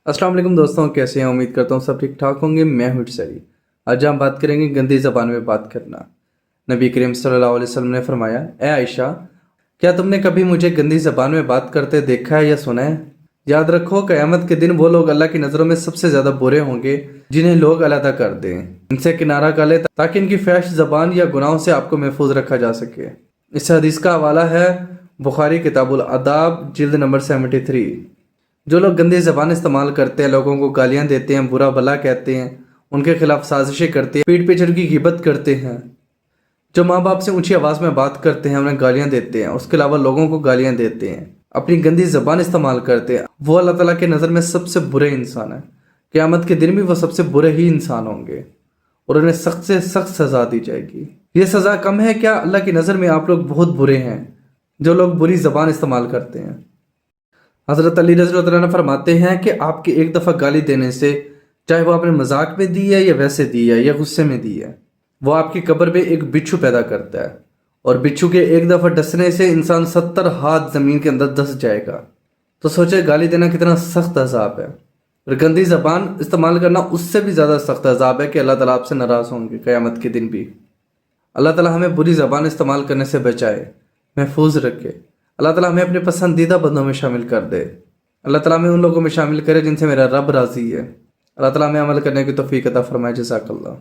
अस्सलाम वालेकुम दोस्तों, कैसे हैं? उम्मीद करता हूँ सब ठीक ठाक होंगे। मैं हूँ सरी। आज हम बात करेंगे गंदी ज़बान में बात करना। नबी करीम सल्लल्लाहु अलैहि वसल्लम ने फरमाया, ए आयशा, क्या तुमने कभी मुझे गंदी ज़बान में बात करते देखा है या सुना है? याद रखो, क़यामत के दिन वो लोग अल्लाह की नज़रों में सबसे ज़्यादा बुरे होंगे जिन्हें लोग अलहदा कर दें, इनसे किनारा कर ले ताकि इनकी फैश ज़बान या गुनाहों से आपको महफूज रखा जा सके। इस हदीस का हवाला है बुखारी किताबुल अदाब जिल्द नंबर 73। जो लोग गंदी ज़बान इस्तेमाल करते हैं, लोगों को गालियाँ देते हैं, बुरा भला कहते हैं, उनके खिलाफ साजिशें करते हैं, पीठ पीछे उनकी गिबत करते हैं, जो माँ बाप से ऊंची आवाज़ में बात करते हैं, उन्हें गालियाँ देते हैं, उसके अलावा लोगों को गालियाँ देते हैं, अपनी गंदी ज़बान इस्तेमाल करते हैं, वो अल्लाह ताला के नज़र में सबसे बुरे इंसान हैं। क़यामत के दिन भी वो सबसे बुरे ही इंसान होंगे और उन्हें सख्त से सख्त सज़ा दी जाएगी। ये सज़ा कम है क्या? अल्लाह की नज़र में आप लोग बहुत बुरे हैं जो लोग बुरी ज़बान इस्तेमाल करते हैं। हज़रत अली रज़ी अल्लाह अन्हु फरमाते हैं कि आपकी एक दफ़ा गाली देने से, चाहे वो आपने मजाक में दी है या वैसे दी है या गुस्से में दी है, वो आपकी कब्र में एक बिच्छू पैदा करता है और बिच्छू के एक दफ़ा डसने से इंसान 70 हाथ ज़मीन के अंदर धंस जाएगा। तो सोचे गाली देना कितना सख्त अजाब है, और गंदी ज़बान इस्तेमाल करना उससे भी ज़्यादा सख्त अजाब है कि अल्लाह ताला आपसे नाराज़ होंगे क़यामत के दिन भी। अल्लाह ताला हमें बुरी ज़बान इस्तेमाल करने से बचाए, महफूज रखे। अल्लाह ताला हमें अपने पसंदीदा बंदों में शामिल कर दे। अल्लाह ताला हमें उन लोगों में शामिल करे जिनसे मेरा रब राज़ी है। अल्लाह ताला हमें अमल करने की तौफीक अता फरमाए। जज़ाकल्लाह।